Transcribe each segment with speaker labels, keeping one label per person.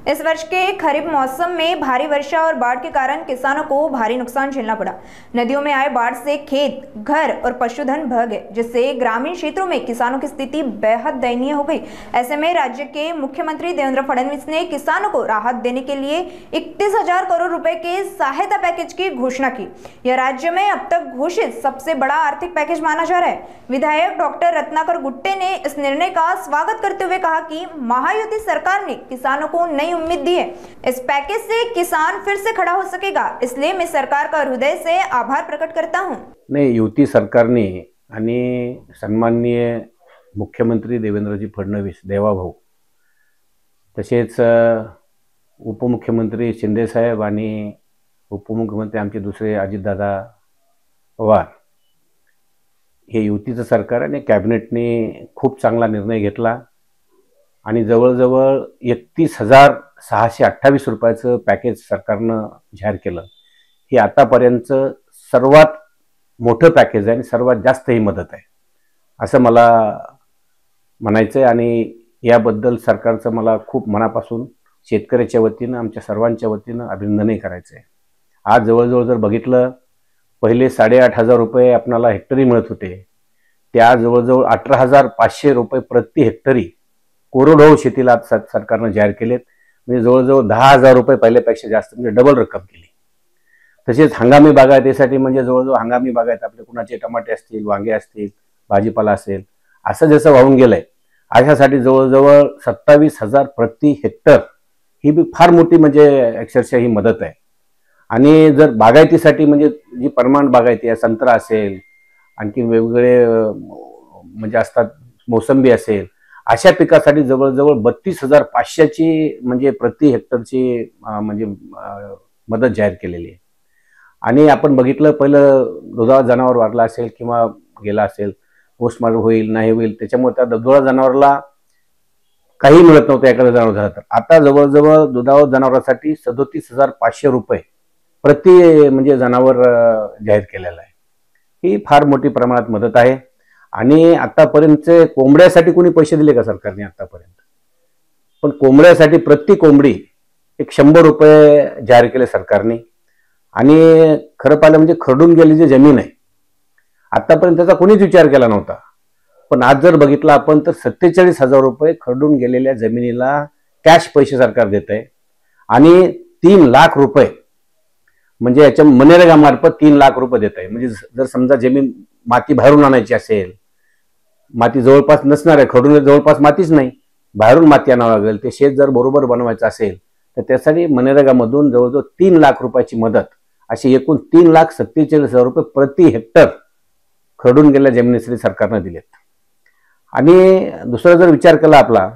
Speaker 1: इस वर्ष के खरीफ मौसम में भारी वर्षा और बाढ़ के कारण किसानों को भारी नुकसान झेलना पड़ा। नदियों में आए बाढ़ से खेत, घर और पशुधन बह गए, जिससे ग्रामीण क्षेत्रों में किसानों की स्थिति बेहद दयनीय हो गई। ऐसे में राज्य के मुख्यमंत्री देवेंद्र फडणवीस ने किसानों को राहत देने के लिए 31,000 करोड़ रुपए के सहायता पैकेज की घोषणा की। यह राज्य में अब तक घोषित सबसे बड़ा आर्थिक पैकेज माना जा रहा है। विधायक डॉक्टर रत्नाकर गुट्टे ने इस निर्णय का स्वागत करते हुए कहा कि महायुति सरकार ने किसानों को नई उम्मीद दी है। इस पैकेज से किसान फिर से खड़ा हो सकेगा, इसलिए मैं सरकार का हृदय से आभार प्रकट करता हूं।
Speaker 2: नहीं, युती सरकारने आणि सन्माननीय मुख्यमंत्री देवेंद्रजी फडणवीस देवाभाऊ, तसेच उपमुख्यमंत्री शिंदे साहेब आणि उपमुख्यमंत्री आमचे दुसरे अजितदादा पवार, हे युतीचं सरकार आणि कॅबिनेटने खूप चांगला निर्णय घेतला आणि जवळजवळ 31,628 रुपयाचं पॅकेज सरकारनं जाहीर केलं। हे आतापर्यंत सर्वात मोठं पॅकेज आहे आणि सर्वात जास्त ही मदत आहे असं मला म्हणायचं आहे आणि याबद्दल सरकारचं मला खूप मनापासून शेतकऱ्याच्या वतीनं आमच्या सर्वांच्या वतीनं अभिनंदनही करायचं आहे। आज जवळजवळ जर बघितलं, पहिले 8,500 रुपये आपल्याला हेक्टरी मिळत होते, त्या जवळजवळ 18,500 रुपये प्रति हेक्टरी कोरडवाहू शेतीला सरकारनं जाहीर केलेत। म्हणजे जवळजवळ 10,000 रुपये पहिल्यापेक्षा जास्त, म्हणजे डबल रक्कम केली। तसेच हंगामी बागायतीसाठी म्हणजे जवळजवळ हंगामी बागायत आपले कुणाचे टमाटे असतील, वांगे असतील, भाजीपाला असेल, असं जसं वाहून गेलंय, अशासाठी जवळजवळ 27,000 प्रति हेक्टर ही बी फार मोठी म्हणजे अक्षरशः ही मदत आहे। आणि जर बागायतीसाठी म्हणजे जी परमानंट बागायती आहे, संत्रा असेल, आणखी वेगवेगळे म्हणजे असतात, मोसंबी असेल, अशा पिकासाठी जवळजवळ 32,500 ची म्हणजे प्रति हेक्टरची म्हणजे मदत जाहीर केलेली आहे। आणि आपण बघितलं, पहिलं दुधाळ जनावर वारला असेल किंवा गेला असेल, पोस्टमार्टम होईल नाही होईल, त्याच्यामुळे त्या दुधाळ जनावराला काही मिळत नव्हतं एखादं जनावर झालं तर। आता जवळजवळ दुधाळ जनावरांसाठी 37,500 रुपये प्रति म्हणजे जनावर जाहीर केलेलं आहे। ही फार मोठी प्रमाणात मदत आहे। आणि आतापर्यंत कोंबड्यासाठी कोणी पैसे दिले का सरकारने आतापर्यंत? पण कोंबड्यासाठी प्रति कोंबडी 100 रुपये जाहीर केले सरकारने। आणि खरं पाहिलं म्हणजे खरडून गेली जी जमीन आहे, आतापर्यंत त्याचा कोणीच विचार केला नव्हता, पण आज जर बघितलं आपण तर 47,000 रुपये खरडून गेलेल्या जमिनीला कॅश पैसे सरकार देत आहे। आणि 3 लाख रुपये म्हणजे याच्या मनरेगा मार्फत 3 लाख रुपये देत आहे। म्हणजे जर समजा जमीन माती बाहेरून आणायची असेल, माती जवळपास नसणार आहे, खरडून जवळपास मातीच नाही, बाहेरून माती आणावं लागेल, ते शेत जर बरोबर बनवायचं असेल तर त्यासाठी मनरेगामधून जवळजवळ 3 लाख रुपयाची मदत, अशी एकूण 3,47,000 रुपये प्रति हेक्टर खरडून गेलेल्या जमिनीसाठी सरकारनं दिलेत। आणि दुसरा जर विचार केला आपला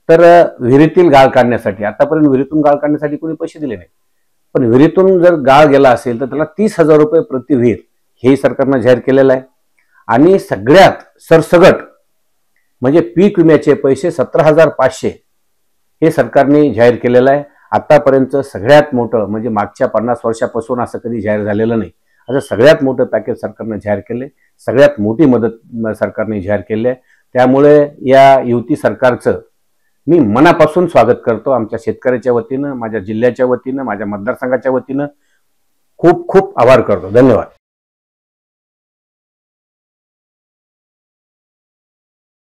Speaker 2: तर विहिरीतील गाळ काढण्यासाठी, आतापर्यंत विहिरीतून गाळ काढण्यासाठी कोणी पैसे दिले नाही, पण विहिरीतून जर गाळ गेला असेल तर त्याला 30,000 रुपये प्रति विहीर हे सरकारनं जाहीर केलेलं आहे। आणि सगळ्यात सरसगट म्हणजे पीक विम्याचे पैसे 17,500 हे सरकारने जाहीर केलेलं आहे। आतापर्यंत सगळ्यात मोठं म्हणजे मागच्या 50 वर्षापासून असं कधी जाहीर झालेलं नाही, असं सगळ्यात मोठं पॅकेज सरकारने जाहीर केले, सगळ्यात मोठी मदत सरकारने जाहीर केली आहे। त्यामुळे या युती सरकारचं मी मनापासून स्वागत करतो। आमच्या शेतकऱ्याच्या वतीनं, माझ्या जिल्ह्याच्या वतीनं, माझ्या मतदारसंघाच्या वतीनं खूप खूप आभार करतो। धन्यवाद।